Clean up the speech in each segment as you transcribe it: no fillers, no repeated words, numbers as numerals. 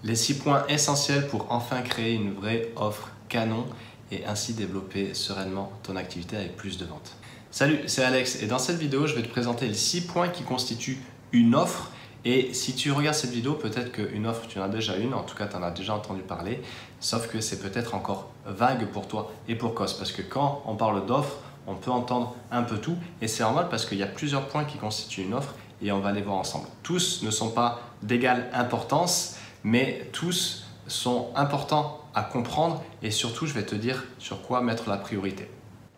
Les 6 points essentiels pour enfin créer une vraie offre canon et ainsi développer sereinement ton activité avec plus de ventes. Salut, c'est Alex et dans cette vidéo, je vais te présenter les 6 points qui constituent une offre. Et si tu regardes cette vidéo, peut-être qu'une offre, tu en as déjà une, en tout cas tu en as déjà entendu parler, sauf que c'est peut-être encore vague pour toi et pour cause. Parce que quand on parle d'offre, on peut entendre un peu tout et c'est normal parce qu'il y a plusieurs points qui constituent une offre et on va les voir ensemble. Tous ne sont pas d'égale importance, mais tous sont importants à comprendre et surtout, je vais te dire sur quoi mettre la priorité.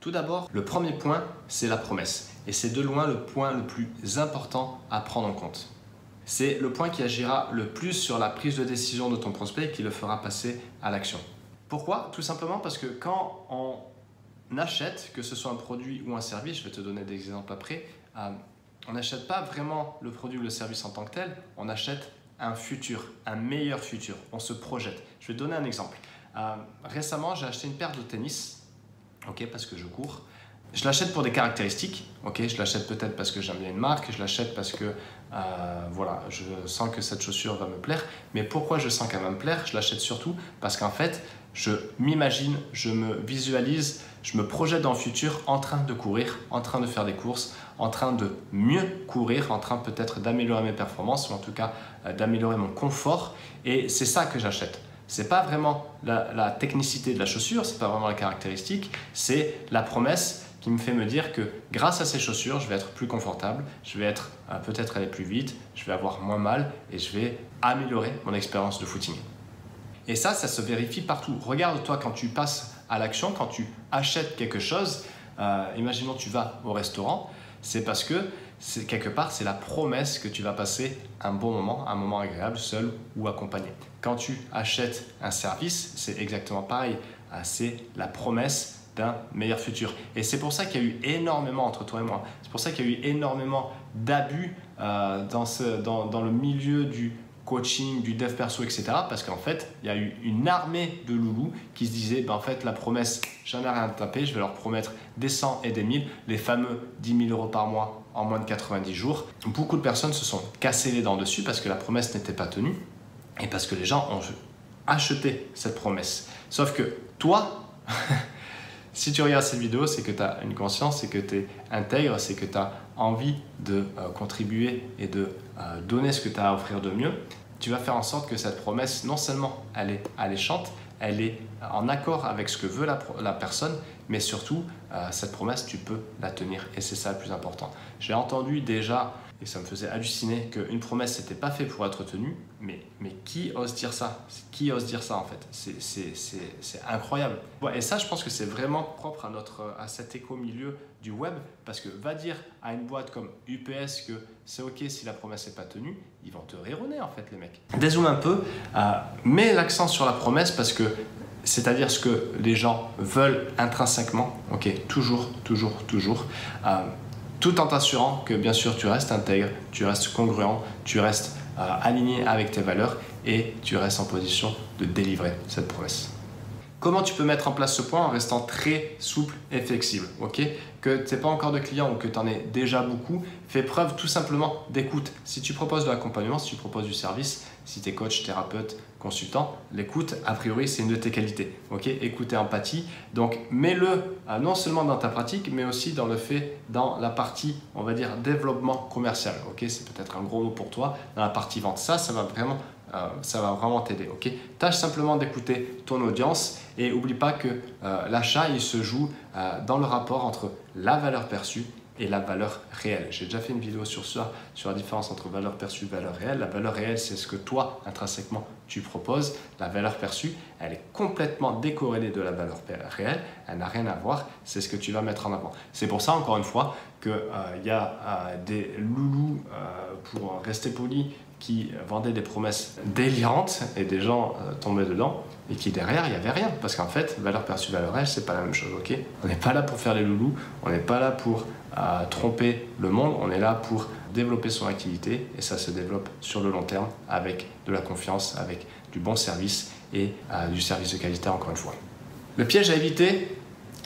Tout d'abord, le premier point, c'est la promesse. Et c'est de loin le point le plus important à prendre en compte. C'est le point qui agira le plus sur la prise de décision de ton prospect et qui le fera passer à l'action. Pourquoi? Tout simplement parce que quand on achète, que ce soit un produit ou un service, je vais te donner des exemples après, on n'achète pas vraiment le produit ou le service en tant que tel, on achète un futur, un meilleur futur, on se projette. Je vais te donner un exemple. Récemment, j'ai acheté une paire de tennis, parce que je cours. Je l'achète pour des caractéristiques, je l'achète peut-être parce que j'aime bien une marque, je l'achète parce que voilà, je sens que cette chaussure va me plaire. Mais pourquoi je sens qu'elle va me plaire? Je l'achète surtout parce qu'en fait, je m'imagine, je me visualise, je me projette dans le futur en train de courir, en train de faire des courses, en train de mieux courir, en train peut-être d'améliorer mes performances ou en tout cas d'améliorer mon confort. Et c'est ça que j'achète. Ce n'est pas vraiment la technicité de la chaussure, ce n'est pas vraiment la caractéristique, c'est la promesse qui me fait me dire que grâce à ces chaussures, je vais être plus confortable, je vais être peut-être aller plus vite, je vais avoir moins mal et je vais améliorer mon expérience de footing. Et ça se vérifie partout. Regarde-toi quand tu passes à l'action, quand tu achètes quelque chose, imaginons tu vas au restaurant, c'est parce que quelque part, c'est la promesse que tu vas passer un bon moment, un moment agréable, seul ou accompagné. Quand tu achètes un service, c'est exactement pareil. C'est la promesse d'un meilleur futur. Et c'est pour ça qu'il y a eu énormément, entre toi et moi, c'est pour ça qu'il y a eu énormément d'abus dans le milieu du coaching, du dev perso, etc. Parce qu'en fait, il y a eu une armée de loulous qui se disaient, en fait, la promesse, j'en ai rien à taper, je vais leur promettre des 100 et des 1000, les fameux 10 000 € par mois en moins de 90 jours. Beaucoup de personnes se sont cassées les dents dessus parce que la promesse n'était pas tenue et parce que les gens ont acheté cette promesse. Sauf que toi, si tu regardes cette vidéo, c'est que tu as une conscience, c'est que tu es intègre, c'est que tu as envie de contribuer et de donner ce que tu as à offrir de mieux. Tu vas faire en sorte que cette promesse, non seulement elle est alléchante, elle est en accord avec ce que veut la personne, mais surtout, cette promesse, tu peux la tenir. Et c'est ça le plus important. J'ai entendu déjà, et ça me faisait halluciner, qu'une promesse n'était pas faite pour être tenue. Mais qui ose dire ça? Qui ose dire ça en fait? C'est incroyable. Et ça, je pense que c'est vraiment propre à cet éco-milieu du web. Parce que va dire à une boîte comme UPS que c'est OK si la promesse n'est pas tenue, ils vont te rironner en fait les mecs. Dézoome un peu, mets l'accent sur la promesse parce que c'est-à-dire ce que les gens veulent intrinsèquement, toujours, tout en t'assurant que bien sûr tu restes intègre, tu restes congruent, tu restes aligné avec tes valeurs et tu restes en position de délivrer cette promesse. Comment tu peux mettre en place ce point en restant très souple et flexible, Que tu n'aies pas encore de clients ou que tu en aies déjà beaucoup, fais preuve tout simplement d'écoute. Si tu proposes de l'accompagnement, si tu proposes du service, si tu es coach, thérapeute, consultant, l'écoute, a priori, c'est une de tes qualités. Écoute et empathie. Donc, mets-le non seulement dans ta pratique, mais aussi dans la partie, on va dire, développement commercial. C'est peut-être un gros mot pour toi. Dans la partie vente, ça va vraiment t'aider. Tâche simplement d'écouter ton audience et n'oublie pas que l'achat, il se joue dans le rapport entre la valeur perçue et la valeur réelle. J'ai déjà fait une vidéo sur ça, sur la différence entre valeur perçue et valeur réelle. La valeur réelle, c'est ce que toi, intrinsèquement, tu proposes. La valeur perçue, elle est complètement décorrélée de la valeur réelle. Elle n'a rien à voir. C'est ce que tu vas mettre en avant. C'est pour ça, encore une fois, qu'il y a des loulous, pour rester poli, qui vendaient des promesses délirantes et des gens tombaient dedans et qui derrière, il n'y avait rien. Parce qu'en fait, valeur perçue, valeur réelle, c'est pas la même chose. On n'est pas là pour faire les loulous, on n'est pas là pour tromper le monde, on est là pour développer son activité et ça se développe sur le long terme avec de la confiance, avec du bon service et du service de qualité encore une fois. Le piège à éviter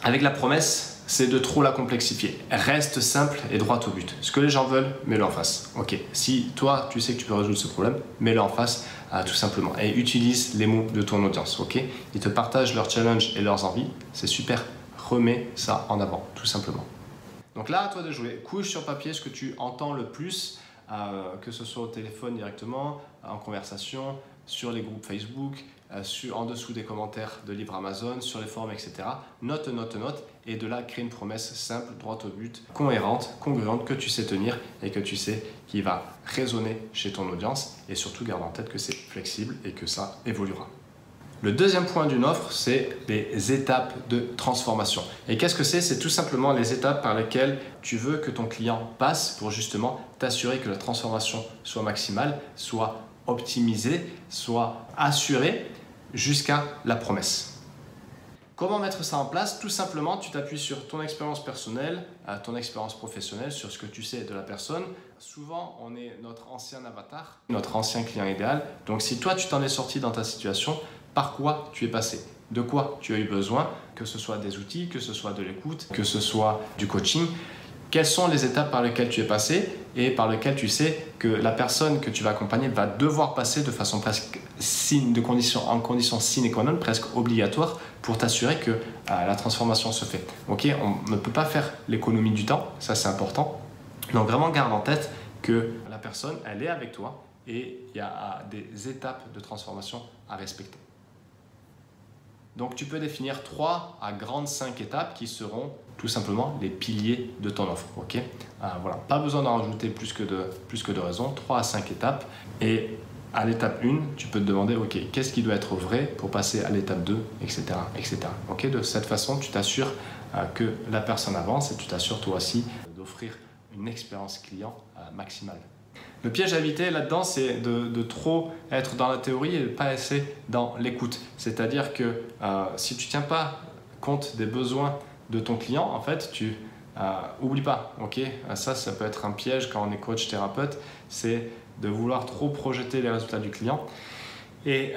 avec la promesse, c'est de trop la complexifier. Reste simple et droit au but. Ce que les gens veulent, mets-le en face. Ok, si toi, tu sais que tu peux résoudre ce problème, mets-le en face tout simplement. Et utilise les mots de ton audience. Ok, ils te partagent leurs challenges et leurs envies. C'est super. Remets ça en avant, tout simplement. Donc là, à toi de jouer. Couche sur papier ce que tu entends le plus, que ce soit au téléphone directement, en conversation, sur les groupes Facebook, en dessous des commentaires de livres Amazon, sur les forums, etc. Note, et de là, crée une promesse simple, droite au but, cohérente, congruente, que tu sais tenir et que tu sais qui va résonner chez ton audience. Et surtout, garde en tête que c'est flexible et que ça évoluera. Le deuxième point d'une offre, c'est les étapes de transformation. Et qu'est-ce que c'est? C'est tout simplement les étapes par lesquelles tu veux que ton client passe pour justement t'assurer que la transformation soit maximale, soit optimisée, soit assurée jusqu'à la promesse. Comment mettre ça en place? Tout simplement, tu t'appuies sur ton expérience personnelle, ton expérience professionnelle, sur ce que tu sais de la personne. Souvent, on est notre ancien avatar, notre ancien client idéal. Donc, si toi, tu t'en es sorti dans ta situation, par quoi tu es passé? De quoi tu as eu besoin? Que ce soit des outils, que ce soit de l'écoute, que ce soit du coaching. Quelles sont les étapes par lesquelles tu es passé et par lesquelles tu sais que la personne que tu vas accompagner va devoir passer de façon presque en condition sine qua non, presque obligatoire, pour t'assurer que la transformation se fait. Ok, on ne peut pas faire l'économie du temps, ça c'est important. Donc vraiment garde en tête que la personne, elle est avec toi et il y a des étapes de transformation à respecter. Donc tu peux définir 3 à grandes 5 étapes qui seront tout simplement les piliers de ton offre. Ok, voilà, pas besoin d'en rajouter plus que de raison, 3 à 5 étapes. Et à l'étape 1, tu peux te demander, ok, qu'est-ce qui doit être vrai pour passer à l'étape 2, etc. etc. Ok, de cette façon, tu t'assures que la personne avance et tu t'assures toi aussi d'offrir une expérience client maximale. Le piège à éviter là-dedans, c'est de trop être dans la théorie et de pas assez dans l'écoute. C'est-à-dire que si tu ne tiens pas compte des besoins de ton client, en fait, oublie pas, ok? Ça peut être un piège quand on est coach thérapeute, c'est de vouloir trop projeter les résultats du client et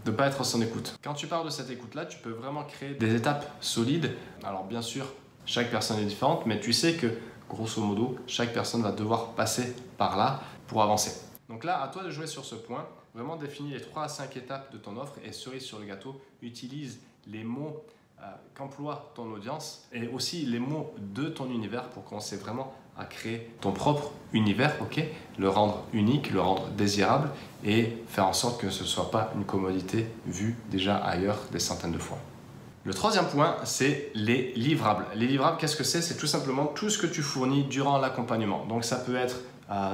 de ne pas être en son écoute. Quand tu parles de cette écoute-là, tu peux vraiment créer des étapes solides. Alors bien sûr, chaque personne est différente, mais tu sais que grosso modo, chaque personne va devoir passer par là pour avancer. Donc là, à toi de jouer sur ce point. Vraiment définis les 3 à 5 étapes de ton offre et cerise sur le gâteau, utilise les mots qu'emploie ton audience et aussi les mots de ton univers pour commencer vraiment à créer ton propre univers, ok, le rendre unique, le rendre désirable et faire en sorte que ce ne soit pas une commodité vue déjà ailleurs des centaines de fois. Le troisième point, c'est les livrables. Les livrables, qu'est-ce que c'est? C'est tout simplement tout ce que tu fournis durant l'accompagnement. Donc ça peut être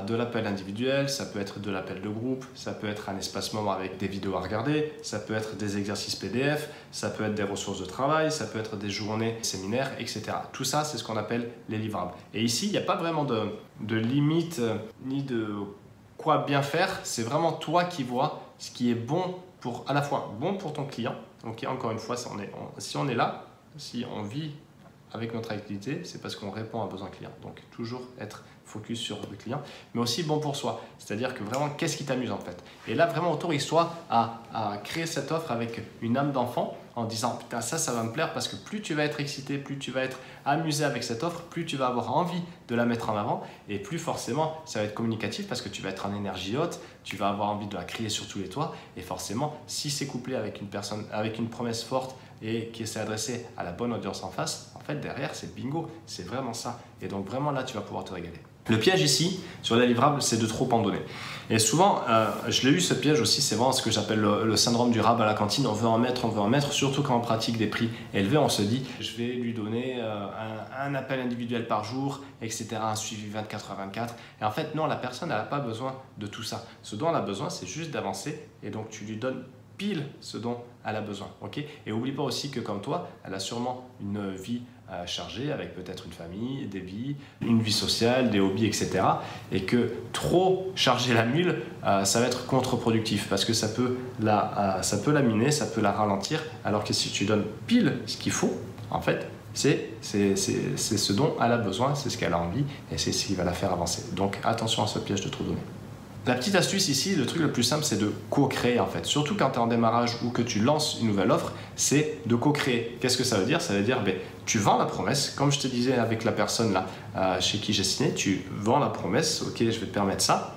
de l'appel individuel, ça peut être de l'appel de groupe, ça peut être un espace membre avec des vidéos à regarder, ça peut être des exercices PDF, ça peut être des ressources de travail, ça peut être des journées, séminaires, etc. Tout ça, c'est ce qu'on appelle les livrables. Et ici, il n'y a pas vraiment de limite ni de quoi bien faire. C'est vraiment toi qui vois ce qui est bon à la fois bon pour ton client. Donc encore une fois, si on est là, si on vit avec notre activité, c'est parce qu'on répond à un besoin client. Donc toujours être focus sur le client, mais aussi bon pour soi. C'est-à-dire que vraiment, qu'est-ce qui t'amuse en fait? Et là, vraiment, autorise-toi à créer cette offre avec une âme d'enfant en disant, putain, ça va me plaire parce que plus tu vas être excité, plus tu vas être amusé avec cette offre, plus tu vas avoir envie de la mettre en avant et plus forcément, ça va être communicatif parce que tu vas être en énergie haute, tu vas avoir envie de la crier sur tous les toits et forcément, si c'est couplé avec une personne, avec une promesse forte et qui s'est adressée à la bonne audience en face, en fait, derrière, c'est bingo, c'est vraiment ça. Et donc, vraiment, là, tu vas pouvoir te régaler. Le piège ici, sur les livrables, c'est de trop en donner. Et souvent, je l'ai eu ce piège aussi, c'est vraiment ce que j'appelle le syndrome du rab à la cantine. On veut en mettre, surtout quand on pratique des prix élevés. On se dit, je vais lui donner un appel individuel par jour, etc., un suivi 24h24. Et en fait, non, la personne, elle n'a pas besoin de tout ça. Ce dont elle a besoin, c'est juste d'avancer. Et donc, tu lui donnes pile ce dont elle a besoin. Okay, et n'oublie pas aussi que comme toi, elle a sûrement une vie chargée avec peut-être une famille, des vies, une vie sociale, des hobbies, etc. Et que trop charger la mule, ça va être contre-productif parce que ça peut la miner, ça peut la ralentir. Alors que si tu donnes pile ce qu'il faut, en fait, c'est ce dont elle a besoin, c'est ce qu'elle a envie et c'est ce qui va la faire avancer. Donc attention à ce piège de trop donner. La petite astuce ici, le truc le plus simple, c'est de co-créer en fait. Surtout quand tu es en démarrage ou que tu lances une nouvelle offre, c'est de co-créer. Qu'est-ce que ça veut dire? Ça veut dire, tu vends la promesse, comme je te disais avec la personne là chez qui j'ai signé, tu vends la promesse, ok, je vais te permettre ça.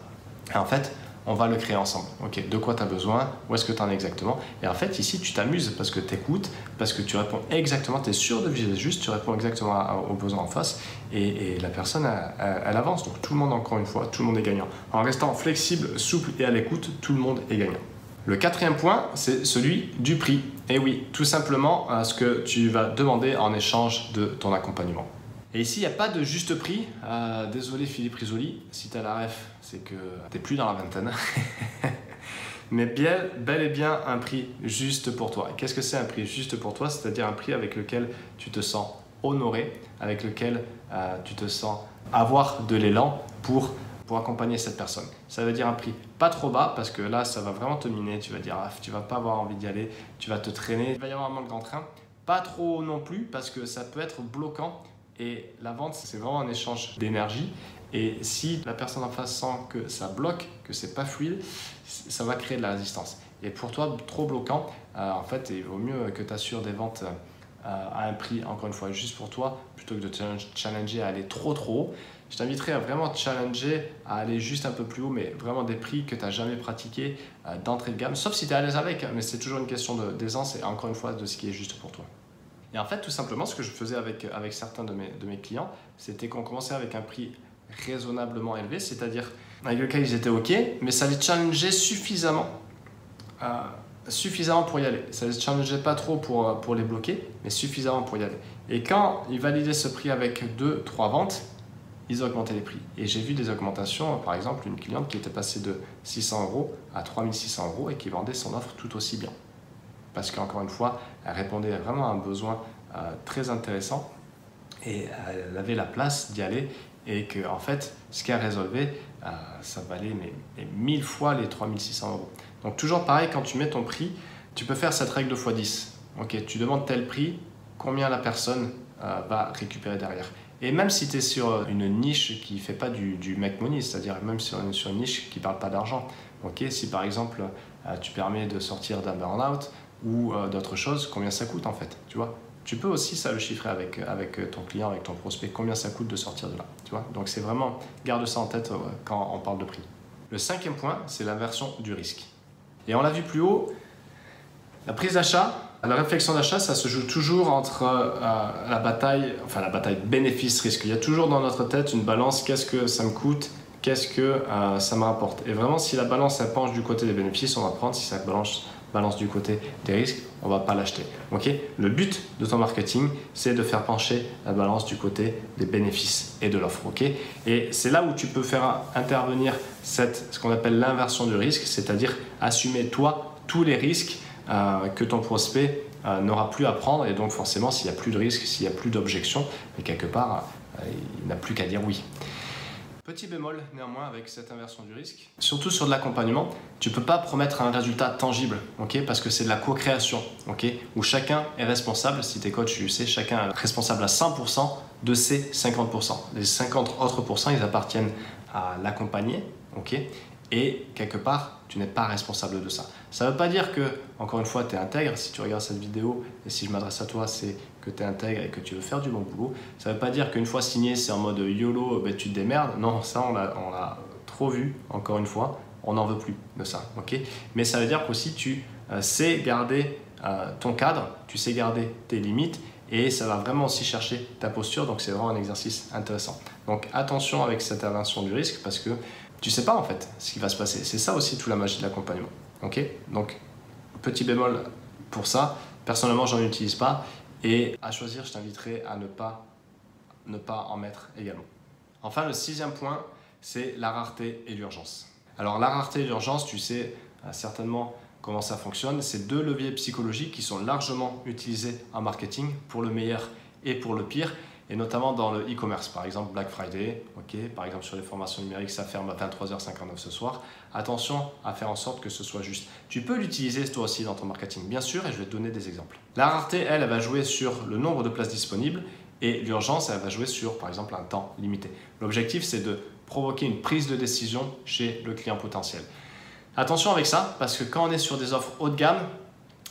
Et en fait, on va le créer ensemble. Ok, de quoi tu as besoin? Où est-ce que tu en es exactement? Et en fait, ici, tu t'amuses parce que tu écoutes, parce que tu réponds exactement, tu es sûr de viser juste, tu réponds exactement aux besoins en face et la personne, elle avance. Donc, tout le monde, encore une fois, tout le monde est gagnant. En restant flexible, souple et à l'écoute, tout le monde est gagnant. Le quatrième point, c'est celui du prix. Et oui, tout simplement ce que tu vas demander en échange de ton accompagnement. Et ici, il n'y a pas de juste prix. Désolé Philippe Risoli, si tu as la ref, c'est que tu n'es plus dans la vingtaine. Mais bel et bien un prix juste pour toi. Qu'est-ce que c'est un prix juste pour toi? C'est-à-dire un prix avec lequel tu te sens honoré, avec lequel tu te sens avoir de l'élan pour accompagner cette personne. Ça veut dire un prix pas trop bas parce que là, ça va vraiment te miner. Tu vas dire, tu vas pas avoir envie d'y aller, tu vas te traîner. Il va y avoir un manque d'entrain. Pas trop non plus parce que ça peut être bloquant. Et la vente, c'est vraiment un échange d'énergie. Et si la personne en face sent que ça bloque, que c'est pas fluide, ça va créer de la résistance. Et pour toi, trop bloquant, en fait, il vaut mieux que tu assures des ventes à un prix, encore une fois, juste pour toi, plutôt que de te challenger à aller trop haut. Je t'inviterai à vraiment te challenger à aller juste un peu plus haut, mais vraiment des prix que tu n'as jamais pratiqués d'entrée de gamme, sauf si tu es à l'aise avec, mais c'est toujours une question d'aisance et encore une fois de ce qui est juste pour toi. Et en fait, tout simplement, ce que je faisais avec certains de mes clients, c'était qu'on commençait avec un prix raisonnablement élevé, c'est-à-dire avec lequel ils étaient OK, mais ça les challengeait suffisamment pour y aller. Ça ne les challengeait pas trop pour les bloquer, mais suffisamment pour y aller. Et quand ils validaient ce prix avec 2-3 ventes, ils augmentaient les prix. Et j'ai vu des augmentations, par exemple, une cliente qui était passée de 600 € à 3600 € et qui vendait son offre tout aussi bien. Parce qu'encore une fois, elle répondait vraiment à un besoin très intéressant et elle avait la place d'y aller et que en fait, ce qu'elle résolvait, ça valait mais 1000 fois les 3600 €. Donc toujours pareil, quand tu mets ton prix, tu peux faire cette règle de x10. Ok, tu demandes tel prix, combien la personne va récupérer derrière. Et même si tu es sur une niche qui ne fait pas du make money, c'est-à-dire même sur une niche qui ne parle pas d'argent, okay, si par exemple tu permets de sortir d'un burn-out ou d'autres choses, combien ça coûte en fait, tu vois? Tu peux aussi ça le chiffrer avec ton client, avec ton prospect, combien ça coûte de sortir de là, tu vois? Donc c'est vraiment, garde ça en tête quand on parle de prix. Le cinquième point, c'est l'inversion du risque. Et on l'a vu plus haut, la prise d'achat, la réflexion d'achat, ça se joue toujours entre la bataille bénéfice-risque. Il y a toujours dans notre tête une balance, qu'est-ce que ça me coûte, qu'est-ce que ça me rapporte. Et vraiment, si la balance elle penche du côté des bénéfices, on va prendre. Si ça balance du côté des risques, on ne va pas l'acheter. Okay, le but de ton marketing, c'est de faire pencher la balance du côté des bénéfices et de l'offre. Okay, et c'est là où tu peux faire intervenir ce qu'on appelle l'inversion du risque, c'est-à-dire assumer toi tous les risques que ton prospect n'aura plus à prendre. Et donc forcément, s'il n'y a plus de risque, s'il n'y a plus d'objection, quelque part, il n'a plus qu'à dire oui. Petit bémol néanmoins avec cette inversion du risque, surtout sur de l'accompagnement, tu ne peux pas promettre un résultat tangible, okay, parce que c'est de la co-création, okay, où chacun est responsable. Si tu es coach, tu le sais, chacun est responsable à 100% de ses 50%. Les 50 autres pourcents, ils appartiennent à l'accompagné, okay, et quelque part, tu n'es pas responsable de ça. Ça ne veut pas dire que, encore une fois, tu es intègre. Si tu regardes cette vidéo et si je m'adresse à toi, c'est que tu es intègre et que tu veux faire du bon boulot. Ça ne veut pas dire qu'une fois signé, c'est en mode YOLO, tu te démerdes. Non, ça, on l'a trop vu, encore une fois. On n'en veut plus de ça. Okay, mais ça veut dire qu'aussi, tu sais garder ton cadre, tu sais garder tes limites et ça va vraiment aussi chercher ta posture. Donc, c'est vraiment un exercice intéressant. Donc, attention avec cette inversion du risque parce que tu ne sais pas en fait ce qui va se passer. C'est ça aussi toute la magie de l'accompagnement. Okay, donc, petit bémol pour ça. Personnellement, j'en utilise pas. Et à choisir, je t'inviterai à ne pas en mettre également. Enfin, le sixième point, c'est la rareté et l'urgence. Alors, la rareté et l'urgence, tu sais certainement comment ça fonctionne. C'est deux leviers psychologiques qui sont largement utilisés en marketing pour le meilleur et pour le pire. Et notamment dans le e-commerce, par exemple Black Friday, okay, par exemple sur les formations numériques, ça ferme à 23h59 ce soir. Attention à faire en sorte que ce soit juste. Tu peux l'utiliser toi aussi dans ton marketing, bien sûr, et je vais te donner des exemples. La rareté, elle va jouer sur le nombre de places disponibles et l'urgence, elle va jouer sur, par exemple, un temps limité. L'objectif, c'est de provoquer une prise de décision chez le client potentiel. Attention avec ça, parce que quand on est sur des offres haut de gamme,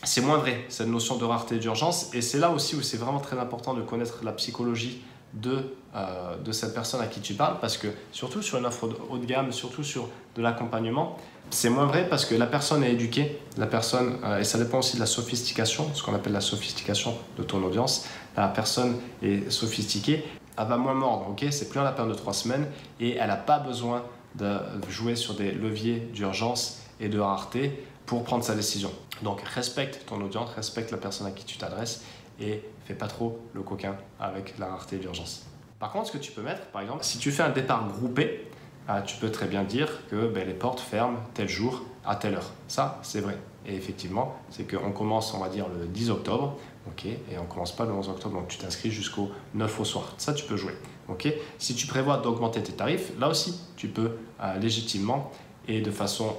c'est moins vrai, cette notion de rareté et d'urgence. Et c'est là aussi où c'est vraiment très important de connaître la psychologie de cette personne à qui tu parles, parce que surtout sur une offre haut de gamme, surtout sur de l'accompagnement, c'est moins vrai parce que la personne est éduquée, et ça dépend aussi de la sophistication, ce qu'on appelle la sophistication de ton audience. La personne est sophistiquée, elle va moins mordre, ok? C'est plus en la période de 3 semaines et elle n'a pas besoin de jouer sur des leviers d'urgence et de rareté pour prendre sa décision. Donc respecte ton audience, respecte la personne à qui tu t'adresses et fais pas trop le coquin avec la rareté et l'urgence. Par contre, ce que tu peux mettre, par exemple, si tu fais un départ groupé, tu peux très bien dire que les portes ferment tel jour à telle heure. Ça, c'est vrai. Et effectivement, c'est qu'on commence, on va dire, le 10 octobre, ok, et on ne commence pas le 11 octobre, donc tu t'inscris jusqu'au 9 au soir. Ça, tu peux jouer. Ok. Si tu prévois d'augmenter tes tarifs, là aussi, tu peux légitimement et de façon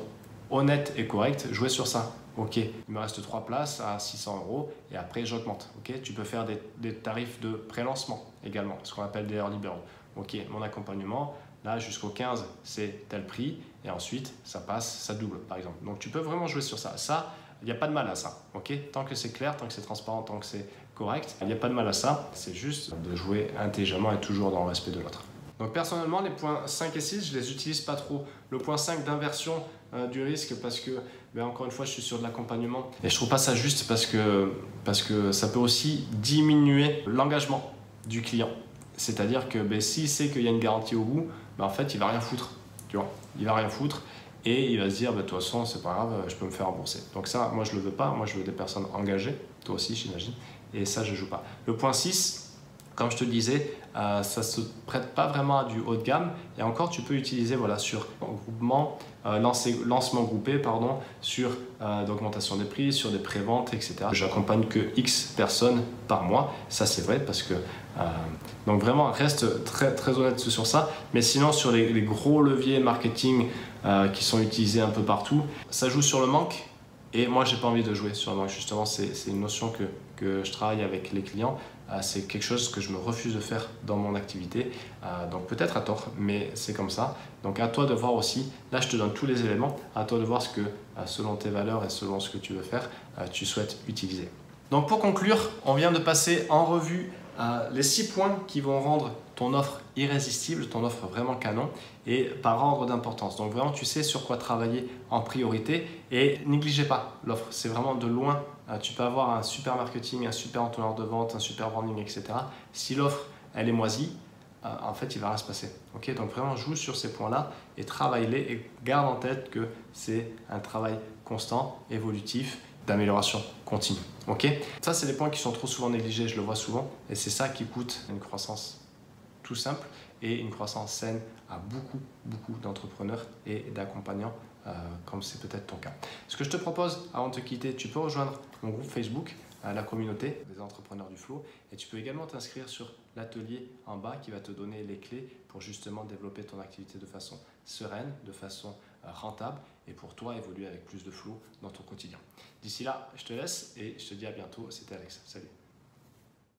honnête et correcte jouer sur ça. Ok, il me reste 3 places à 600 € et après j'augmente. Ok, tu peux faire des tarifs de pré-lancement également, ce qu'on appelle des early bird. Ok, mon accompagnement, là jusqu'au 15, c'est tel prix et ensuite ça passe, ça double par exemple. Donc tu peux vraiment jouer sur ça. Ça, il n'y a pas de mal à ça. Ok, tant que c'est clair, tant que c'est transparent, tant que c'est correct, il n'y a pas de mal à ça. C'est juste de jouer intelligemment et toujours dans le respect de l'autre. Donc personnellement, les points 5 et 6, je les utilise pas trop. Le point 5 d'inversion du risque parce que, encore une fois, je suis sur de l'accompagnement. Et je trouve pas ça juste parce que ça peut aussi diminuer l'engagement du client. C'est-à-dire que s'il sait qu'il y a une garantie au bout, en fait, il va rien foutre. Tu vois, il va rien foutre et il va se dire, de toute façon, c'est pas grave, je peux me faire rembourser. Donc ça, moi, je le veux pas. Moi, je veux des personnes engagées. Toi aussi, j'imagine. Et ça, je joue pas. Le point 6, comme je te le disais, ça ne se prête pas vraiment à du haut de gamme. Et encore, tu peux utiliser sur groupement, lancement groupé, sur d'augmentation des prix, sur des préventes, etc. J'accompagne que X personnes par mois. Ça, c'est vrai parce que... donc vraiment, reste très, très honnête sur ça. Mais sinon, sur les gros leviers marketing qui sont utilisés un peu partout, ça joue sur le manque. Et moi, j'ai pas envie de jouer sur le manque. Justement, c'est une notion que je travaille avec les clients. C'est quelque chose que je me refuse de faire dans mon activité. Donc peut-être à tort, mais c'est comme ça. Donc à toi de voir aussi. Là, je te donne tous les éléments. À toi de voir ce que, selon tes valeurs et selon ce que tu veux faire, tu souhaites utiliser. Donc pour conclure, on vient de passer en revue les 6 points qui vont rendre ton offre irrésistible, ton offre vraiment canon et par ordre d'importance. Donc vraiment, tu sais sur quoi travailler en priorité et négligez pas l'offre. C'est vraiment de loin. Tu peux avoir un super marketing, un super entonnoir de vente, un super branding, etc. Si l'offre, elle est moisie, en fait, il va rien se passer. Okay, donc vraiment, joue sur ces points-là et travaille-les et garde en tête que c'est un travail constant, évolutif, d'amélioration continue. Okay, ça, c'est des points qui sont trop souvent négligés, je le vois souvent, et c'est ça qui coûte une croissance tout simple et une croissance saine à beaucoup d'entrepreneurs et d'accompagnants comme c'est peut-être ton cas. Ce que je te propose avant de te quitter, tu peux rejoindre mon groupe Facebook, la communauté des entrepreneurs du flow, et tu peux également t'inscrire sur l'atelier en bas qui va te donner les clés pour justement développer ton activité de façon sereine, de façon rentable et pour toi évoluer avec plus de flow dans ton quotidien. D'ici là, je te laisse et je te dis à bientôt. C'était Alex. Salut.